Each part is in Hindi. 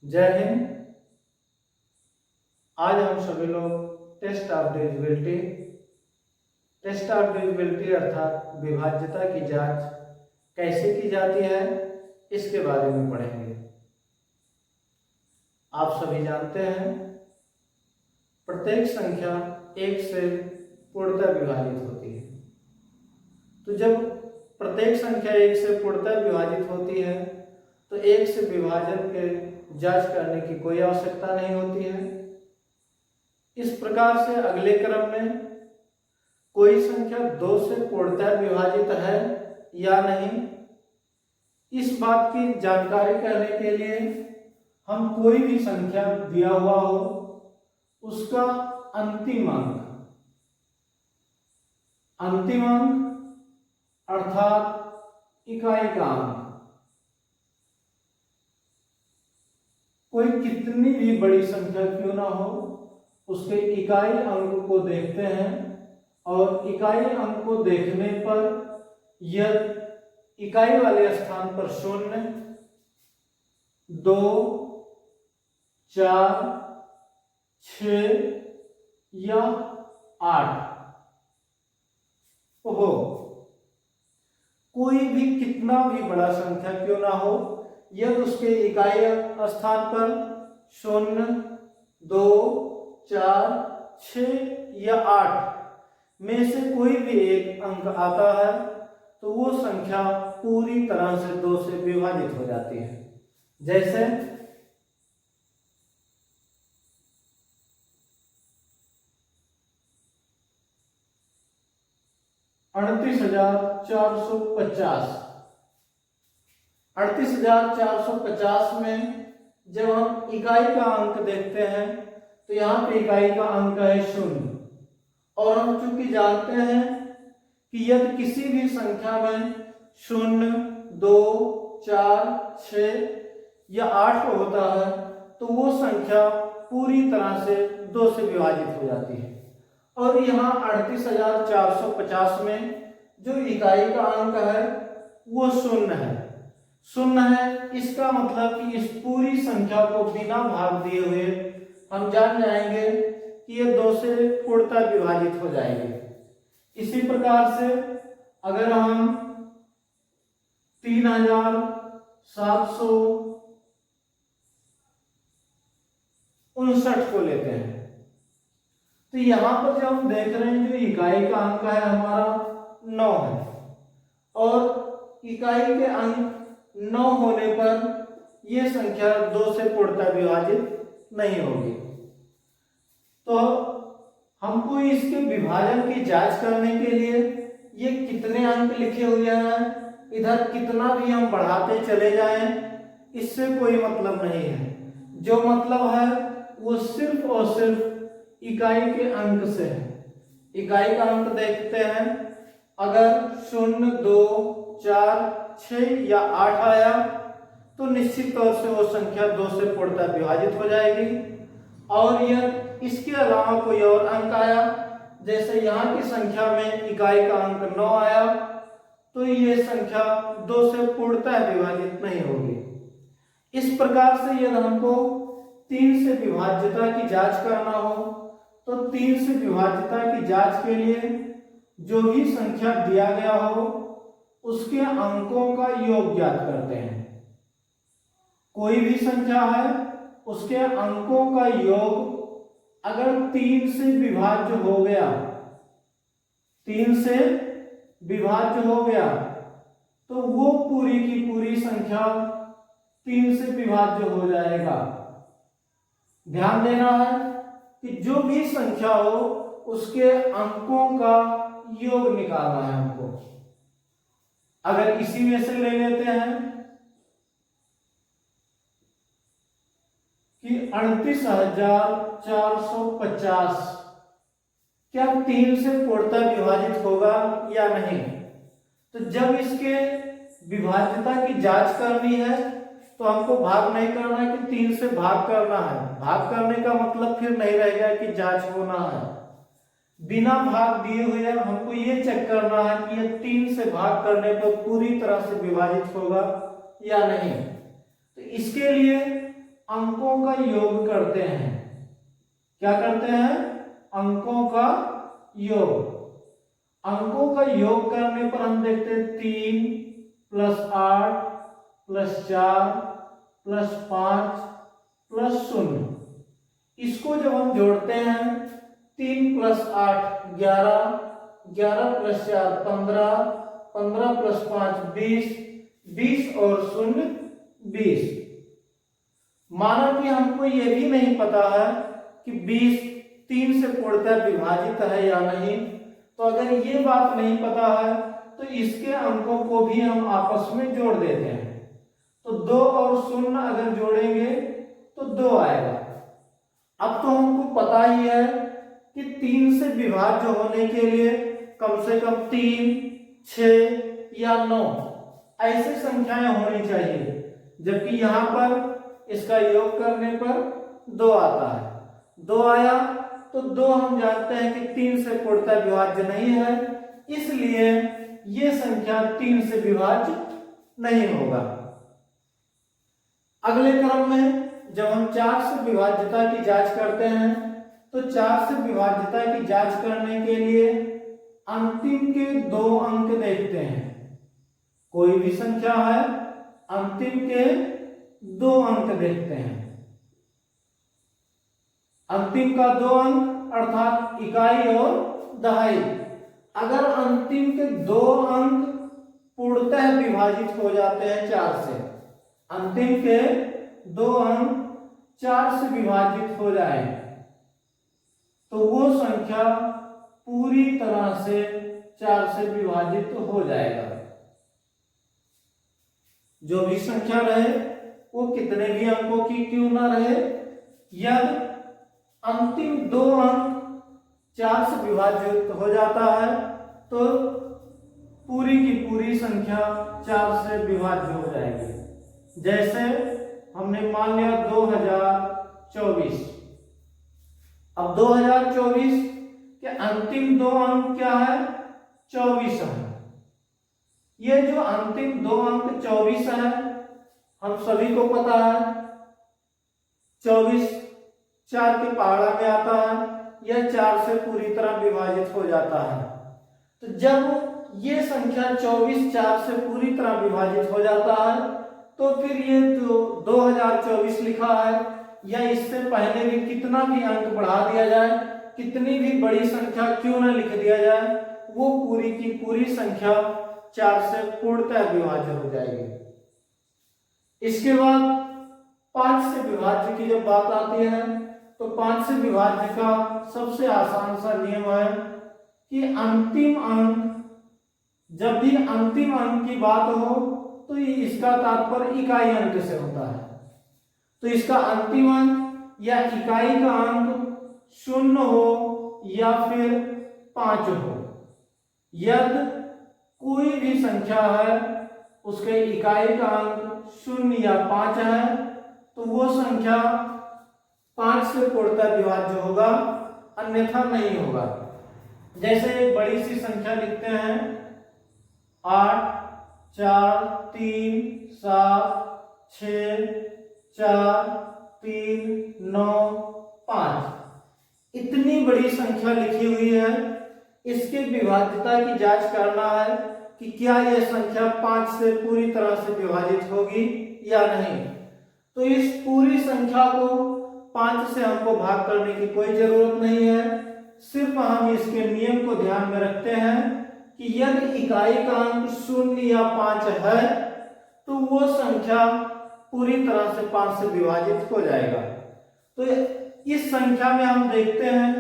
जय हिंद। आज हम सभी लोग टेस्ट ऑफ डिविजिबिलिटी अर्थात विभाज्यता की जांच कैसे की जाती है इसके बारे में पढ़ेंगे। आप सभी जानते हैं प्रत्येक संख्या एक से पूर्णतः विभाजित होती है। तो जब प्रत्येक संख्या एक से पूर्णतः विभाजित होती है तो एक से विभाजन के जांच करने की कोई आवश्यकता नहीं होती है। इस प्रकार से अगले क्रम में कोई संख्या दो से पूर्णतः विभाजित है या नहीं, इस बात की जानकारी करने के लिए हम कोई भी संख्या दिया हुआ हो उसका अंतिम अंक अर्थात इकाई का अंक, कोई कितनी भी बड़ी संख्या क्यों ना हो उसके इकाई अंक को देखते हैं और इकाई अंक को देखने पर यह इकाई वाले स्थान पर 0, 2, 4, 6 या 8 हो, कोई भी कितना भी बड़ा संख्या क्यों ना हो, यदि उसके इकाई स्थान पर 0, 2, 4, 6 या 8 में से कोई भी एक अंक आता है तो वो संख्या पूरी तरह से 2 से विभाजित हो जाती है। जैसे 38,450 में जब हम इकाई का अंक देखते हैं तो यहाँ पे इकाई का अंक है 0 और हम चूंकि जानते हैं कि यदि किसी भी संख्या में 0, 2, 4, 6 या 8 होता है तो वो संख्या पूरी तरह से 2 से विभाजित हो जाती है। और यहाँ 38,450 में जो इकाई का अंक है वो 0 है। 0 है, इसका मतलब कि इस पूरी संख्या को बिना भाग दिए हुए हम जान जाएंगे कि ये 2 से पूर्णतः विभाजित हो जाएंगे। इसी प्रकार से अगर हम 3,759 को लेते हैं तो यहां पर जब हम देख रहे हैं जो इकाई का अंक है हमारा 9 है और इकाई के अंक 9 होने पर यह संख्या 2 से पूर्णतः विभाजित नहीं होगी। तो हमको इसके विभाजन की जांच करने के लिए ये कितने अंक लिखे हुए हैं इधर कितना भी हम बढ़ाते चले जाएं इससे कोई मतलब नहीं है। जो मतलब है वो सिर्फ और सिर्फ इकाई के अंक से है। इकाई का अंक देखते हैं, अगर 0, 2, 4, 6 या 8 आया तो निश्चित तौर से वो संख्या 2 से पूर्णतः विभाजित हो जाएगी। और यह इसके अलावा कोई और अंक आया, जैसे यहाँ की संख्या में इकाई का अंक 9 आया तो ये संख्या 2 से पूर्णतः विभाजित नहीं होगी। इस प्रकार से यदि हमको 3 से विभाज्यता की जांच करना हो तो 3 से विभाज्यता की जांच के लिए जो भी संख्या दिया गया हो उसके अंकों का योग ज्ञात करते हैं। कोई भी संख्या है उसके अंकों का योग अगर 3 से विभाज्य हो गया, 3 से विभाज्य हो गया तो वो पूरी की पूरी संख्या 3 से विभाज्य हो जाएगा। ध्यान देना है कि जो भी संख्या हो उसके अंकों का योग निकालना है हमको। अगर इसी में से ले लेते हैं कि 38,450 क्या 3 से पूर्णतः विभाजित होगा या नहीं, तो जब इसके विभाज्यता की जांच करनी है तो हमको भाग नहीं करना है कि 3 से भाग करना है। भाग करने का मतलब फिर नहीं रहेगा कि जांच होना है। बिना भाग दिए हुए हमको ये चेक करना है कि ये 3 से भाग करने पर पूरी तरह से विभाजित होगा या नहीं। तो इसके लिए अंकों का योग करते हैं। क्या करते हैं? अंकों का योग। अंकों का योग करने पर हम देखते हैं 3 + 8 + 4 + 5 + 0। इसको जब हम जोड़ते हैं 3 + 8 11, 11 + 4 15, 15 + 5 20, 20 और 0 20। माना कि हमको ये भी नहीं पता है कि 20 3 से पूर्णतः विभाजित है या नहीं, तो अगर ये बात नहीं पता है तो इसके अंकों को भी हम आपस में जोड़ देते हैं। तो 2 और 0 अगर जोड़ेंगे तो 2 आएगा। अब तो हमको पता ही है कि 3 से विभाज्य होने के लिए कम से कम 3, 6 या 9 ऐसे संख्याएं होनी चाहिए, जबकि यहाँ पर इसका योग करने पर 2 आता है। 2 आया तो 2 हम जानते हैं कि 3 से पूर्णतः विभाज्य नहीं है, इसलिए ये संख्या 3 से विभाज्य नहीं होगा। अगले क्रम में जब हम 4 से विभाज्यता की जांच करते हैं तो 4 से विभाज्यता की जांच करने के लिए अंतिम के 2 अंक देखते हैं। कोई भी संख्या है, अंतिम के 2 अंक देखते हैं। अंतिम का 2 अंक अर्थात इकाई और दहाई। अगर अंतिम के 2 अंक पूर्णतः विभाजित हो जाते हैं 4 से, अंतिम के 2 अंक 4 से विभाजित हो जाए तो वो संख्या पूरी तरह से 4 से विभाजित हो जाएगा। जो भी संख्या रहे वो कितने भी अंकों की क्यों ना रहे, यदि अंतिम 2 अंक 4 से विभाजित हो जाता है तो पूरी की पूरी संख्या 4 से विभाज्य हो जाएगी। जैसे हमने मान लिया 2024। अब 2024 के अंतिम 2 अंक क्या है? 24 है। ये जो अंतिम 2 अंक 24 है, हम सभी को पता है 24 4 के पहाड़ा में आता है, यह 4 से पूरी तरह विभाजित हो जाता है। तो जब ये संख्या 24 4 से पूरी तरह विभाजित हो जाता है तो फिर ये जो 2024 लिखा है या इससे पहले भी कितना भी अंक बढ़ा दिया जाए, कितनी भी बड़ी संख्या क्यों न लिख दिया जाए, वो पूरी की पूरी संख्या 4 से पूर्णतः विभाज्य हो जाएगी। इसके बाद 5 से विभाज्य की जब बात आती है तो 5 से विभाज्य का सबसे आसान सा नियम है कि अंतिम अंक, जब भी अंतिम अंक की बात हो तो इसका तात्पर्य इकाई अंक से होता है। तो इसका अंतिम अंक या इकाई का अंक 0 हो या फिर 5 हो। यदि कोई भी संख्या है उसके इकाई का अंक 0 या 5 है तो वो संख्या 5 से पूर्णतः विभाज्य होगा, अन्यथा नहीं होगा। जैसे एक बड़ी सी संख्या लिखते हैं 8 4 3 7 6 4 3 9 5। इतनी बड़ी संख्या लिखी हुई है, इसके विभाज्यता की जांच करना है कि क्या यह संख्या 5 से पूरी तरह से विभाजित होगी या नहीं। तो इस पूरी संख्या को 5 से हमको भाग करने की कोई जरूरत नहीं है, सिर्फ हम इसके नियम को ध्यान में रखते हैं कि यदि इकाई का अंक 0 या 5 है तो वो संख्या पूरी तरह से 5 से विभाजित हो जाएगा। तो इस संख्या में हम देखते हैं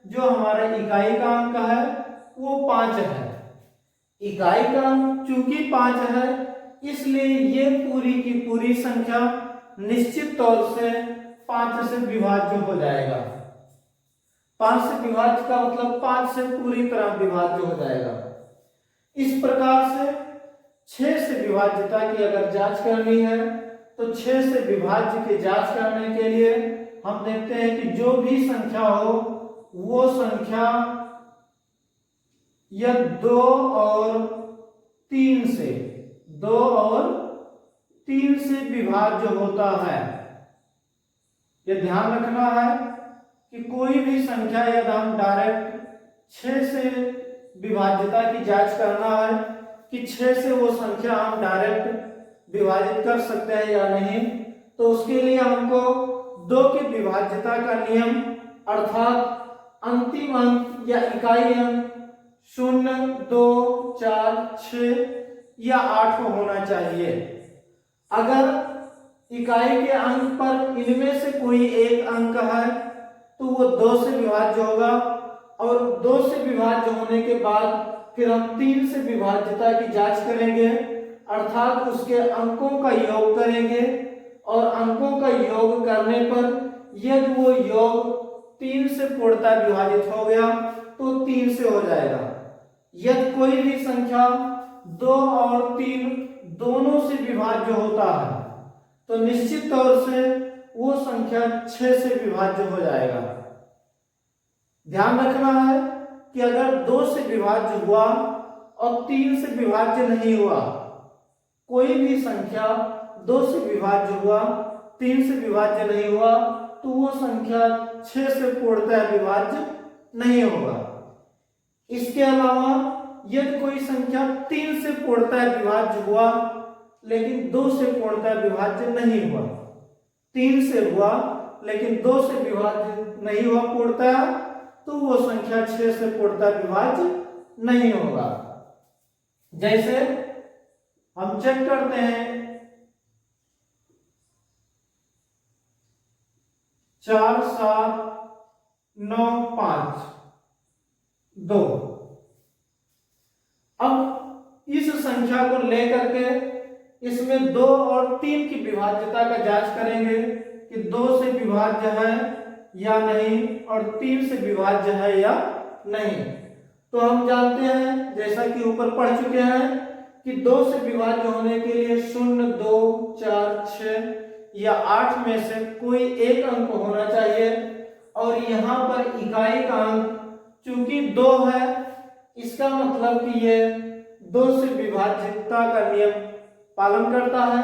जो हमारा इकाई का अंक है वो 5 है। इकाई का अंक चूंकि 5 है इसलिए ये पूरी की पूरी संख्या निश्चित तौर से 5 से विभाज्य हो जाएगा। 5 से विभाज्य का मतलब 5 से पूरी तरह विभाज्य हो जाएगा। इस प्रकार से 6 से विभाज्यता की अगर जांच करनी है तो 6 से विभाज्य की जांच करने के लिए हम देखते हैं कि जो भी संख्या हो वो संख्या या 2 और 3 से विभाज्य होता है। ये ध्यान रखना है कि कोई भी संख्या यदि हम डायरेक्ट 6 से विभाज्यता की जांच करना है कि 6 से वो संख्या हम डायरेक्ट विभाजित कर सकते हैं या नहीं, तो उसके लिए हमको 2 की विभाज्यता का नियम अर्थात अंतिम अंक या इकाई अंक 0, 2, 4, 6 या 8 होना चाहिए। अगर इकाई के अंक पर इनमें से कोई एक अंक है तो वो 2 से विभाज्य होगा, और 2 से विभाज्य होने के बाद फिर हम 3 से विभाज्यता की जांच करेंगे अर्थात उसके अंकों का योग करेंगे, और अंकों का योग करने पर यदि वो योग 3 से पूर्णतः विभाजित हो गया तो 3 से हो जाएगा। यदि कोई भी संख्या 2 और 3 दोनों से विभाज्य होता है तो निश्चित तौर से वो संख्या 6 से विभाज्य हो जाएगा। ध्यान रखना है कि अगर 2 से विभाज्य हुआ और 3 से विभाज्य नहीं हुआ, कोई भी संख्या 2 से विभाज्य हुआ 3 से विभाज्य नहीं हुआ, तो वो संख्या 6 से पूर्णतः विभाज्य नहीं होगा। इसके अलावा यदि कोई संख्या 3 से पूर्णतः विभाज्य हुआ लेकिन 2 से पूर्णतः विभाज्य नहीं हुआ, 3 से हुआ लेकिन 2 से विभाज्य नहीं हुआ पूर्णतः, तो वो संख्या 6 से पूर्णतः विभाज्य नहीं होगा। जैसे हम चेक करते हैं 4, 7, 9, 5, 2। अब इस संख्या को लेकर के इसमें 2 और 3 की विभाज्यता का जांच करेंगे कि 2 से विभाज्य है या नहीं और 3 से विभाज्य है या नहीं। तो हम जानते हैं जैसा कि ऊपर पढ़ चुके हैं कि 2 से विभाज्य होने के लिए 0, 2, 4, 6 या 8 में से कोई एक अंक होना चाहिए, और यहाँ पर इकाई का अंक चूंकि 2 है, इसका मतलब कि ये 2 से विभाज्यता का नियम पालन करता है,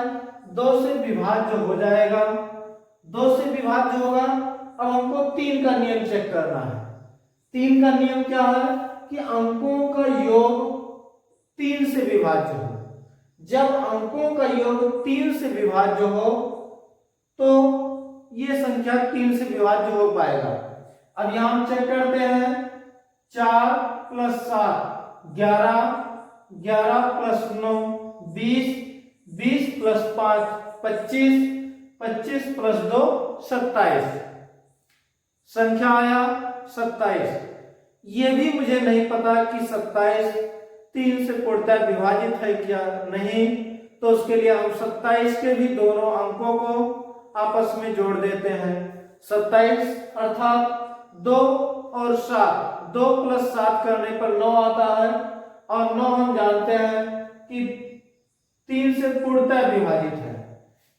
2 से विभाज्य हो जाएगा। 2 से विभाज्य होगा। अब हमको 3 का नियम चेक करना है। 3 का नियम क्या है कि अंकों का योग 3 से विभाज्य हो। जब अंकों का योग 3 से विभाज्य हो तो ये संख्या 3 से विभाज्य हो पाएगा। अब यहां हम चेक करते हैं 4 + 7 11, 11 + 9 20, 20 + 5 25, 25 + 2 27, संख्या आया 27। ये भी मुझे नहीं पता कि 27 3 से पूर्णतः विभाजित है क्या नहीं, तो उसके लिए हम 27 के भी दोनों अंकों को आपस में जोड़ देते हैं। 27 अर्थात 2 और 7, 2 + 7 करने पर 9 आता है, और 9 हम जानते हैं कि 3 से पूर्णतः विभाजित है।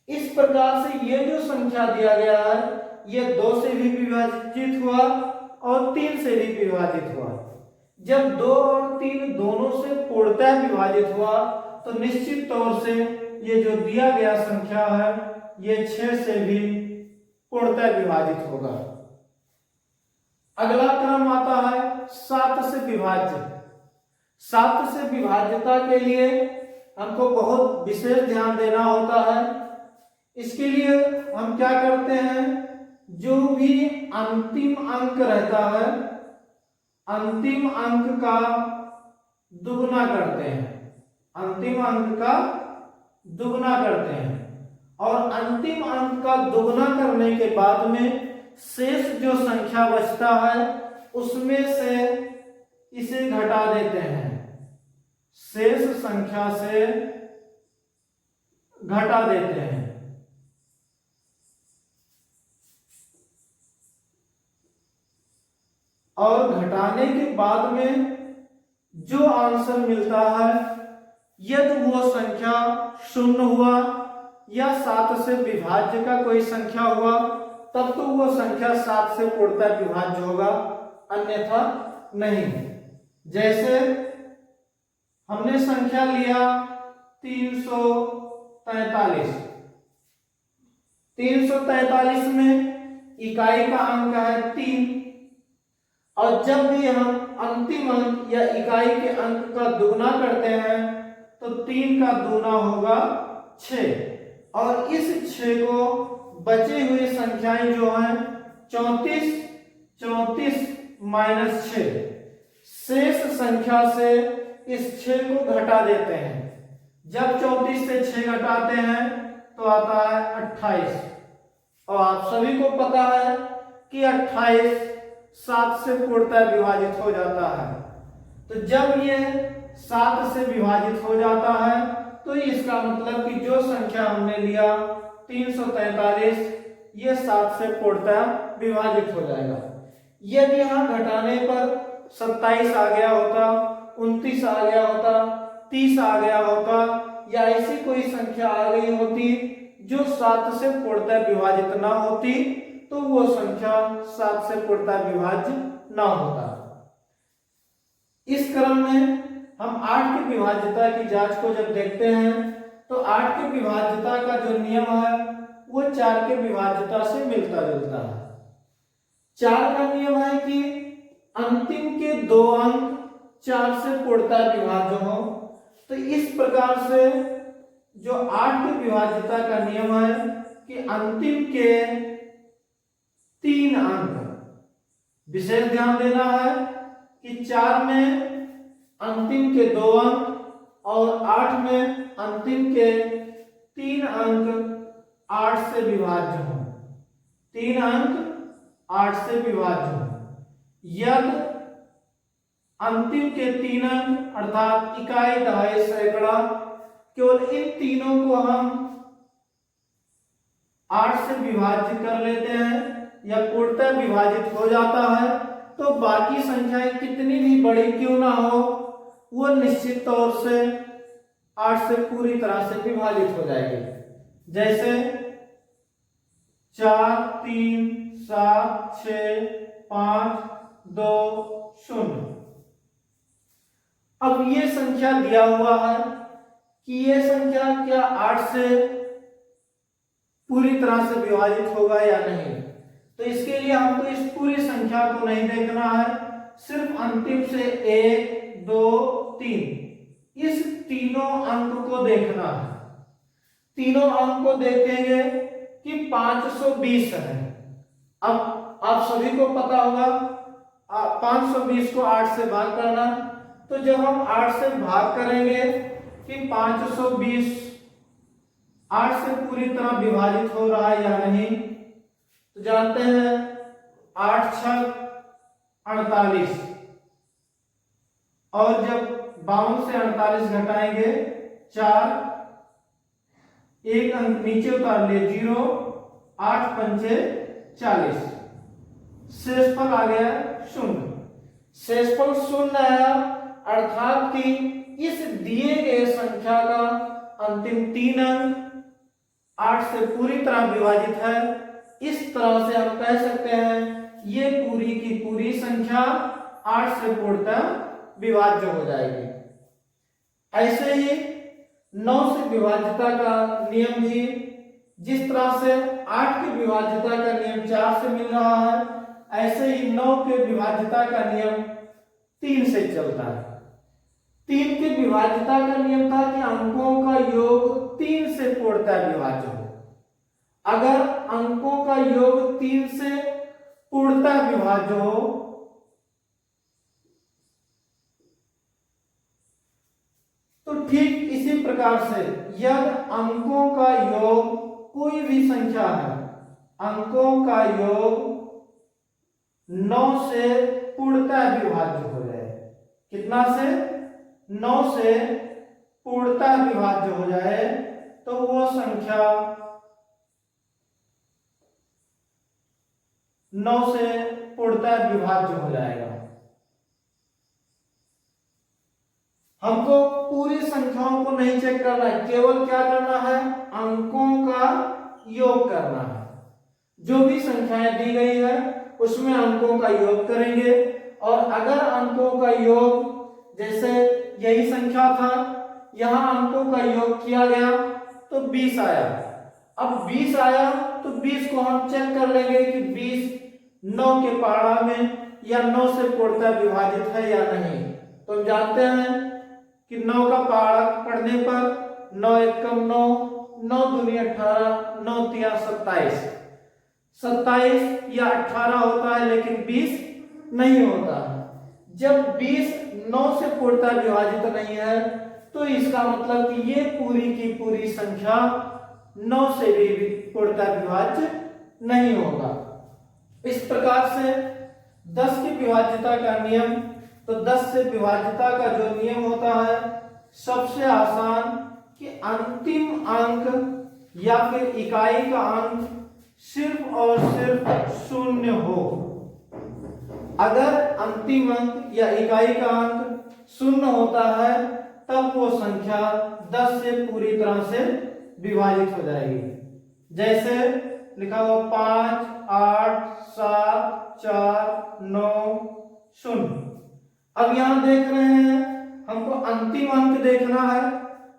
इस प्रकार से ये जो संख्या दिया गया है ये 2 से भी विभाजित हुआ और 3 से भी विभाजित हुआ। जब 2 और 3 दोनों से पूर्णतः विभाजित हुआ तो निश्चित तौर से ये जो दिया गया संख्या है ये 6 से भी पूर्णतः विभाजित होगा। अगला क्रम आता है 7 से विभाज्य। 7 से विभाज्यता के लिए हमको बहुत विशेष ध्यान देना होता है। इसके लिए हम क्या करते हैं, जो भी अंतिम अंक रहता है अंतिम अंक का दुगुना करते हैं। अंतिम अंक का दुगुना करते हैं, और अंतिम अंक का दुगुना करने के बाद में शेष जो संख्या बचता है उसमें से इसे घटा देते हैं, शेष संख्या से घटा देते हैं। और घटाने के बाद में जो आंसर मिलता है यदि वो संख्या 0 हुआ या 7 से विभाज्य का कोई संख्या हुआ तब तो वो संख्या 7 से पूर्णतः विभाज्य होगा, अन्यथा नहीं। जैसे हमने संख्या लिया 343। 343 में इकाई का अंक है 3, और जब भी हम अंतिम अंक या इकाई के अंक का दुगना करते हैं तो 3 का दूना होगा 6, और इस 6 को बची हुई संख्याएं जो हैं 34, 34 माइनस 6, शेष संख्या से इस 6 को घटा देते हैं। जब 34 से 6 घटाते हैं तो आता है 28, और आप सभी को पता है कि 28 7 से पूर्णतः विभाजित हो जाता है। तो जब ये 7 से विभाजित हो जाता है तो इसका मतलब कि जो संख्या हमने लिया 343, ये 7 से पूर्णतः विभाजित हो जाएगा। यदि यहाँ घटाने पर 27 आ गया होता, 29 आ गया होता, 30 आ गया होता, या ऐसी कोई संख्या आ गई होती जो 7 से पूर्णतः विभाजित ना होती, तो वो संख्या 7 से पूर्णतः विभाज्य ना होता। इस क्रम में हम 8 की विभाज्यता की जांच को जब देखते हैं तो 8 की विभाज्यता का जो नियम है वो 4 के विभाज्यता से मिलता जुलता है। 4 का नियम है कि अंतिम के 2 अंक 4 से पूर्णतः विभाज्य हो। तो इस प्रकार से जो 8 की विभाज्यता का नियम है कि अंतिम के 3 अंक, विशेष ध्यान देना है कि 4 में अंतिम के 2 अंक और 8 में अंतिम के 3 अंक 8 से विभाज्य हो, 3 अंक 8 से विभाज्य हो। यदि अंतिम के 3 अंक अर्थात इकाई, दहाई, सैकड़ा, केवल इन तीनों को हम 8 से विभाज्य कर लेते हैं या पूर्णतः विभाजित हो जाता है, तो बाकी संख्याएं कितनी भी बड़ी क्यों ना हो वो निश्चित तौर से 8 से पूरी तरह से विभाजित हो जाएगी। जैसे 4, 3, 7, 6, 5, 2, 0। अब ये संख्या दिया हुआ है कि ये संख्या क्या 8 से पूरी तरह से विभाजित होगा या नहीं। तो इसके लिए हमको इस पूरी संख्या को नहीं देखना है, सिर्फ अंतिम से 1, 2, 3 इस तीनों अंक को देखना है। तीनों अंक को देखेंगे कि 520 है। अब आप सभी को पता होगा 520 को 8 से भाग करना, तो जब हम 8 से भाग करेंगे कि 520 8 से पूरी तरह विभाजित हो रहा है या नहीं, तो जानते हैं 8 6 48, और जब 52 से 48 घटाएंगे 4, एक अंक नीचे उतार लिए 0, 8 पंचे 40, शेषफल आ गया 0। शेषफल 0 आया, अर्थात कि इस दिए गए संख्या का अंतिम 3 अंक 8 से पूरी तरह विभाजित है। इस तरह से हम कह सकते हैं ये पूरी की पूरी संख्या 8 से पूर्णतः विभाज्य हो जाएगी। ऐसे ही 9 से विभाज्यता का नियम भी जिस तरह से 8 की विभाज्यता का नियम 4 से मिल रहा है, ऐसे ही 9 के विभाज्यता का नियम 3 से चलता है। 3 की विभाज्यता का नियम था कि अंकों का योग 3 से पूर्णतः विभाज्य हो। अगर अंकों का योग 3 से पूर्णतः विभाज्य हो तो ठीक इसी प्रकार से यदि अंकों का योग कोई भी संख्या है, अंकों का योग 9 से पूर्णतः विभाज्य हो जाए, कितना से 9 से पूर्णतः विभाज्य हो जाए, तो वो संख्या 9 से पूर्णतः विभाज्य हो जाएगा। हमको पूरी संख्याओं को नहीं चेक करना है, केवल क्या करना है, अंकों का योग करना है। जो भी संख्याएं दी गई है उसमें अंकों का योग करेंगे, और अगर अंकों का योग जैसे यही संख्या था, यहां अंकों का योग किया गया तो 20 आया, अब 20 आया तो 20 को हम चेक कर लेंगे कि 20 9 के पहाड़ा में या 9 से पूर्णतः विभाजित है या नहीं। तो हम जानते हैं कि 9 का पहाड़ा पढ़ने पर 9 एकम 9, 9 दूनी 18, 9 तिया 27, 27 या 18 होता है लेकिन 20 नहीं होता। जब 20 9 से पूर्णतः विभाजित नहीं है तो इसका मतलब कि ये पूरी की पूरी संख्या 9 से भी पूर्णतः विभाज्य नहीं होगा। इस प्रकार से 10 की विभाज्यता का नियम, तो 10 से विभाज्यता का जो नियम होता है, सबसे आसान कि अंतिम अंक या फिर इकाई का अंक सिर्फ और सिर्फ 0 हो। अगर अंतिम अंक या इकाई का अंक 0 होता है तब वो संख्या 10 से पूरी तरह से विभाजित हो जाएगी। जैसे लिखा हुआ 5, 8, 7, 4, 9, 0। अब यहां देख रहे हैं हमको अंतिम अंक देखना है।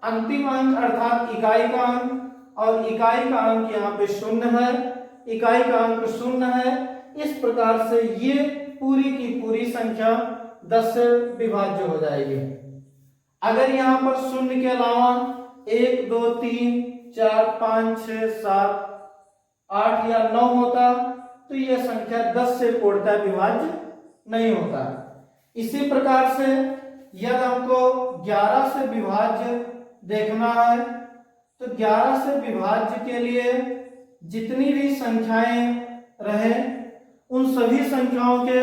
अंतिम अंक अर्थात इकाई का अंक, और इकाई का अंक यहाँ पे 0 है, इकाई का अंक 0 है। इस प्रकार से ये पूरी की पूरी संख्या 10 से विभाज्य हो जाएगी। अगर यहाँ पर 0 के अलावा 1, 2, 3, 4, 5, 6, 7, 8 या 9 होता तो यह संख्या 10 से पूर्णतः विभाज्य नहीं होता। इसी प्रकार से यदि हमको 11 से विभाज्य देखना है तो 11 से विभाज्य के लिए जितनी भी संख्याएं रहे उन सभी संख्याओं के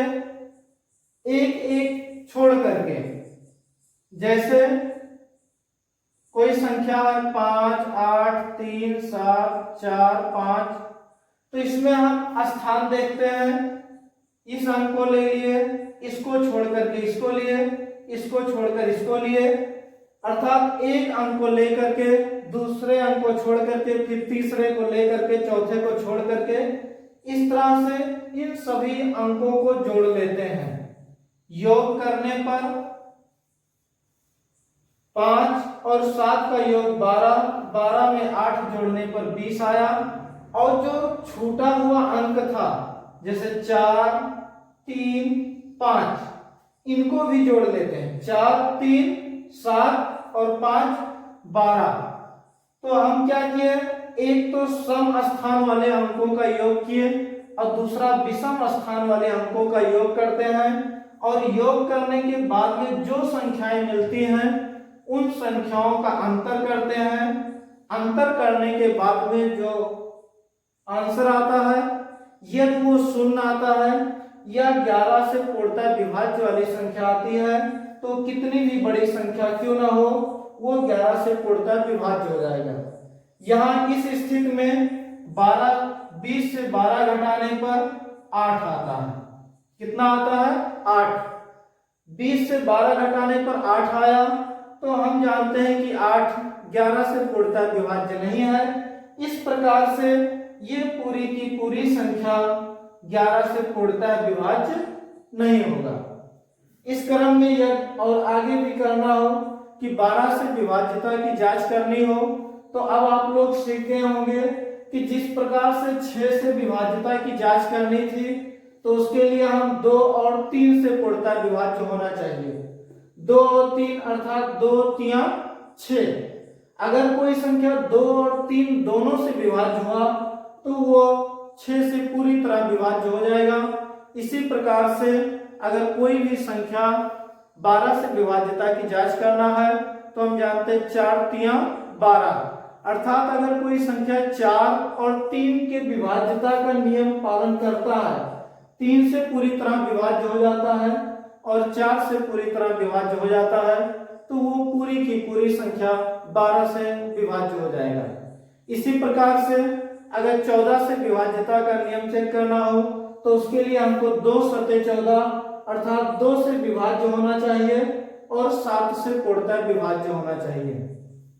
एक एक छोड़ करके, जैसे कोई संख्या है 5, 8, 3, 7, 4, 5, तो इसमें हम स्थान देखते हैं। इस अंक को ले लिए, इसको छोड़ करके इसको लिए, इसको छोड़कर इसको लिए, अर्थात एक अंक को लेकर के दूसरे अंक को छोड़ करके फिर तीसरे को लेकर के चौथे को छोड़ करके इस तरह से इन सभी अंकों को जोड़ लेते हैं। योग करने पर 5 और 7 का योग 12, 12 में 8 जोड़ने पर 20 आया। और जो छूटा हुआ अंक था जैसे 4, 3, 5, इनको भी जोड़ लेते हैं। 4, 3, 7 और 5, 12। तो हम क्या किए, एक तो सम स्थान वाले अंकों का योग किए और दूसरा विषम स्थान वाले अंकों का योग करते हैं। और योग करने के बाद में जो संख्याएं मिलती हैं उन संख्याओं का अंतर करते हैं। अंतर करने के बाद में जो आंसर आता है यदि वो 0 आता है या 11 से पूर्णतः विभाज्य वाली संख्या आती है तो कितनी भी बड़ी संख्या क्यों ना हो वो 11 से पूर्णतः विभाज्य हो जाएगा। यहाँ इस स्थिति में 20 से 12 घटाने पर 8 आता है। कितना आता है? 8। 20 से 12 घटाने पर 8 आया तो हम जानते हैं कि 8 11 से पूर्णतः विभाज्य नहीं है। इस प्रकार से ये पूरी की पूरी संख्या 11 से पूर्णतः विभाज्य नहीं होगा। इस क्रम में यदि और आगे भी करना हो कि 12 से विभाज्यता की जांच करनी हो तो अब आप लोग सीख गए होंगे कि जिस प्रकार से 6 से विभाज्यता की जांच करनी थी तो उसके लिए हम 2 और 3 से पूर्णतः विभाज्य होना चाहिए। 2 और 3 अर्थात 2 तिया 6। अगर कोई संख्या 2 और 3 दोनों से विभाज्य हुआ तो वो 6 से पूरी तरह विभाज्य हो जाएगा। इसी प्रकार से अगर कोई भी संख्या 12 से विभाज्यता की जांच करना है तो हम जानते हैं 4 तिया 12, अर्थात अगर कोई संख्या 4 और 3 के विभाज्यता का नियम पालन करता है, 3 से पूरी तरह विभाज्य हो जाता है और 4 से पूरी तरह विभाज्य हो जाता है तो वो पूरी की पूरी संख्या 12 से विभाज्य हो जाएगा। इसी प्रकार से अगर 14 से विभाज्यता का नियम चेक करना हो तो उसके लिए हमको 2 सते 14 अर्थात 2 से विभाज्य होना चाहिए और 7 से पूर्णतः विभाज्य होना चाहिए।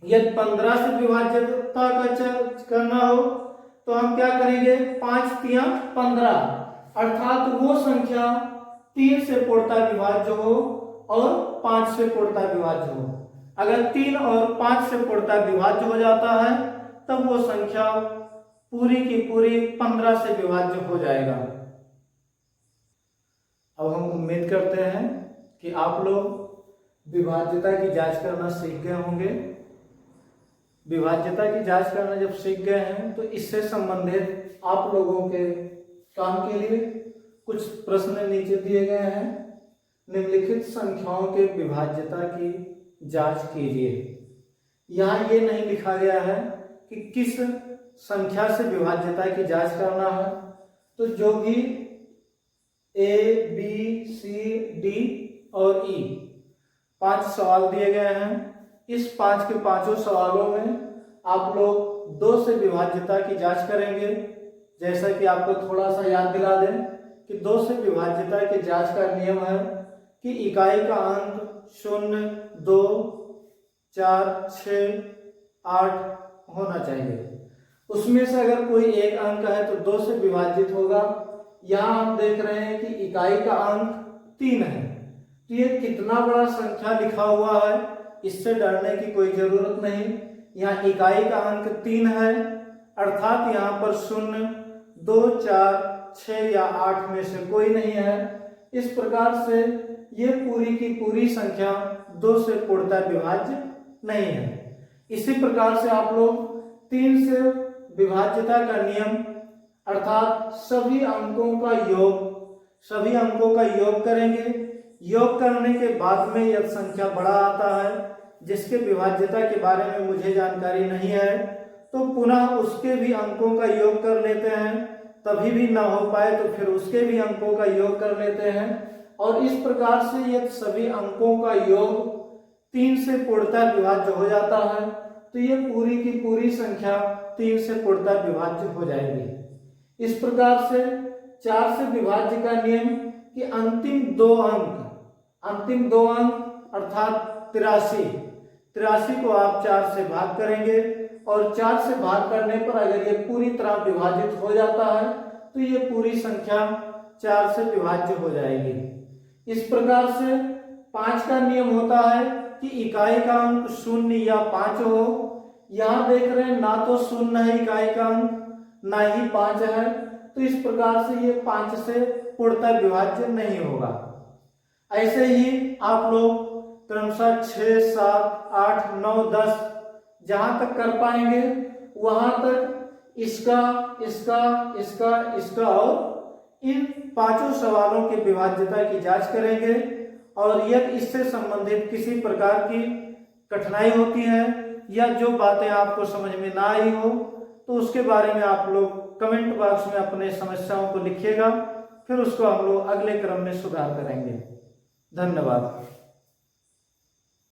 यदि 15 से विभाज्यता का करना हो तो हम क्या करेंगे, 5 तिया 15 अर्थात वो संख्या 3 से पूर्णतः विभाज्य हो और 5 से पूर्णतः विभाज्य हो। अगर 3 और 5 से पूर्णतः विभाज्य हो जाता है तब वो संख्या पूरी की पूरी 15 से विभाज्य हो जाएगा। अब हम उम्मीद करते हैं कि आप लोग विभाज्यता की जांच करना सीख गए होंगे। विभाज्यता की जांच करना जब सीख गए हैं तो इससे संबंधित आप लोगों के काम के लिए कुछ प्रश्न नीचे दिए गए हैं। निम्नलिखित संख्याओं के विभाज्यता की जांच कीजिए। यहाँ ये नहीं लिखा गया है कि किस संख्या से विभाज्यता की जांच करना है, तो जो भी A, B, C, D और E 5 सवाल दिए गए हैं। इस 5 के पांचों सवालों में आप लोग 2 से विभाज्यता की जांच करेंगे। जैसा कि आपको थोड़ा सा याद दिला दें कि 2 से विभाज्यता की जांच का नियम है कि इकाई का अंक 0, 2, 4, 6, 8 होना चाहिए। उसमें से अगर कोई एक अंक है तो 2 से विभाजित होगा। यहाँ हम देख रहे हैं कि इकाई का अंक 3 है, तो ये कितना बड़ा संख्या लिखा हुआ है, इससे डरने की कोई जरूरत नहीं। यहाँ इकाई का अंक 3 है, अर्थात यहाँ पर 0, 2, 4, 6 या 8 में से कोई नहीं है। इस प्रकार से ये पूरी की पूरी संख्या 2 से पूर्णतः विभाज्य नहीं है। इसी प्रकार से आप लोग 3 से विभाज्यता का नियम अर्थात सभी अंकों का योग करेंगे। योग करने के बाद में यदि संख्या बड़ा आता है जिसके विभाज्यता के बारे में मुझे जानकारी नहीं है, तो पुनः उसके भी अंकों का योग कर लेते हैं। तभी भी ना हो पाए तो फिर उसके भी अंकों का योग कर लेते हैं। और इस प्रकार से यदि सभी अंकों का योग 3 से पूर्णतः विभाज्य हो जाता है तो ये पूरी की पूरी संख्या 3 से पूर्णतः विभाज्य हो जाएगी। इस प्रकार से 4 से विभाज्य का नियम कि अंतिम दो अंक अर्थात 83 को आप 4 से भाग करेंगे और 4 से भाग करने पर अगर ये पूरी तरह विभाजित हो जाता है तो ये पूरी संख्या 4 से विभाज्य हो जाएगी। इस प्रकार से 5 का नियम होता है कि इकाई का अंक 0 या 5 हो। यहाँ देख रहे हैं ना तो 0 है इकाई का अंक, ना ही 5 है, तो इस प्रकार से ये 5 से पूर्णतः विभाज्य नहीं होगा। ऐसे ही आप लोग क्रमशः 6, 7, 8, 9, 10 जहां तक कर पाएंगे वहां तक इसका और इन 5 सवालों की विभाज्यता की जांच करेंगे। और यदि इससे संबंधित किसी प्रकार की कठिनाई होती है या जो बातें आपको समझ में ना आई हो तो उसके बारे में आप लोग कमेंट बॉक्स में अपने समस्याओं को लिखिएगा, फिर उसको हम लोग अगले क्रम में सुधार करेंगे। धन्यवाद।